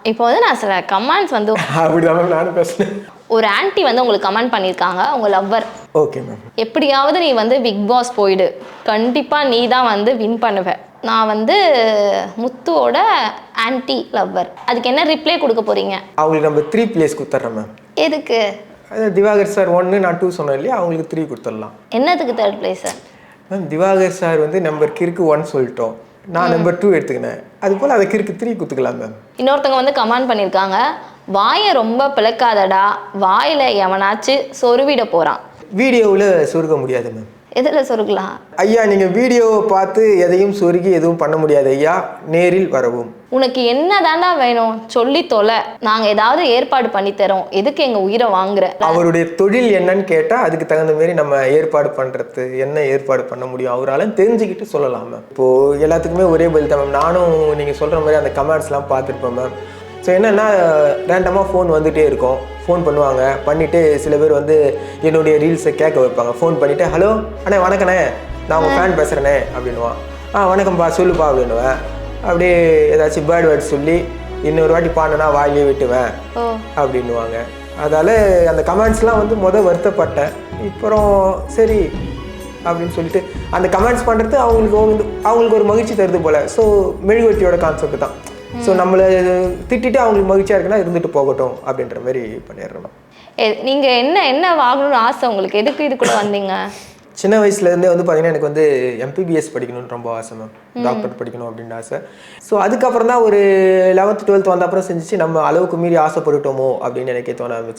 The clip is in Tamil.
இப்போ வந்து நான் சில கமெண்ட்ஸ் வந்து அப்படிதான் மேம் நானும் பேசுனேன். ஒரு ஆன்ட்டி வந்து உங்களுக்கு கமெண்ட் பண்ணியிருக்காங்க, உங்க லவ்வர். Okay ma'am. எப்படியாவது நீ வந்து பிக் பாஸ் போயிடு, கண்டிப்பாக நீ தான் வந்து வின் பண்ணுவ. நான் வந்து முத்துவோட ஆன்ட்டி லவ்வர். அதுக்கு என்ன ரிப்ளை கொடுக்க போறீங்க? அவங்களுக்கு நம்ம 3 பிளேஸ் கொடுத்துட்றோம் மேம். எதுக்கு? திவாகர் சார் 1 நான் 2 சொன்னேன் இல்லையா, அவங்களுக்கு 3 கொடுத்துடலாம். என்னதுக்கு 3rd place? Ma'am Diwakar sir வந்து நம்பர் கிறுக்கு 1 சொல்லிட்டோம், நான் நம்பர் 2 எடுத்துக்கினேன். அது போல் அதை கிறுக்கு 3 கொடுத்துக்கலாம் மேம். இன்னொருத்தவங்க வந்து கமெண்ட் பண்ணியிருக்காங்க, வாயை ரொம்ப பிளக்காதடா, வாயில் எவனாச்சு சொருவிட போகிறான். வீடியோவில் சொருக முடியாது மேம். எதில் சொருகலாம்? ஐயா நீங்கள் வீடியோவை பார்த்து எதையும் சொருகி எதுவும் பண்ண முடியாது ஐயா, நேரில் வரவும். உனக்கு என்ன தாண்டா வேணும் சொல்லி தொலை, நாங்கள் ஏதாவது ஏற்பாடு பண்ணி தரோம், எதுக்கு எங்கள் உயிரை வாங்குற? அவருடைய தொழில் என்னன்னு கேட்டால் அதுக்கு தகுந்த மாரி நம்ம ஏற்பாடு பண்ணுறது, என்ன ஏற்பாடு பண்ண முடியும் அவரால் தெரிஞ்சுக்கிட்டு சொல்லலாம் மேம். இப்போது எல்லாத்துக்குமே ஒரே பதில் தான் மேம். நானும் நீங்கள் சொல்கிற மாதிரி அந்த கமெண்ட்ஸ்லாம் பார்த்துருப்பேன் மேம். ஸோ என்னென்னா ரேண்டமாக ஃபோன் வந்துகிட்டே இருக்கும், ஃபோன் பண்ணுவாங்க, பண்ணிவிட்டு சில பேர் வந்து என்னுடைய ரீல்ஸை கேட்க வைப்பாங்க. ஃபோன் பண்ணிவிட்டு ஹலோ அண்ணே வணக்கண்ணே, நான் உங்கள் ஃபேன் பேசுகிறேனே அப்படின்னுவான். வணக்கம்ப்பா சொல்லுப்பா அப்படின்னுவேன். அப்படியே ஏதாச்சும் பேர்ட் வேர்ட் சொல்லி இன்னொரு வாட்டி பாடினா வாயிலே விட்டுவேன் அப்படின்னுவாங்க. அதால் அந்த கமெண்ட்ஸ்லாம் வந்து வருத்தப்பட்டேன். அப்புறம் சரி அப்படின்னு சொல்லிட்டு அந்த கமெண்ட்ஸ் பண்ணுறது அவங்களுக்கு ஒரு மகிழ்ச்சி தருது போல். ஸோ மெழுகுவர்த்தியோட கான்செப்ட் தான். ஸோ நம்மளை திட்டிட்டு அவங்களுக்கு மகிழ்ச்சியாக இருக்குன்னா இருந்துட்டு போகட்டும் அப்படின்ற மாதிரி பண்ணிடுறோம். நீங்கள் என்ன வாங்கணும்னு ஆசை உங்களுக்கு? எதுக்கு இது கூட வந்தீங்க? சின்ன வயசுலேருந்தே வந்து பார்த்தீங்கன்னா எனக்கு வந்து எம்பிபிஎஸ் படிக்கணும்னு ரொம்ப ஆசை மேம். டாக்டர் படிக்கணும் அப்படின்னு ஆசை. ஸோ அதுக்கப்புறம் தான் ஒரு 11th 12th வந்த அப்புறம் செஞ்சிச்சு நம்ம அளவுக்கு மீறி ஆசைப்பட்டுட்டோமோ அப்படின்னு எனக்கே தோண ஆரம்பிச்சு.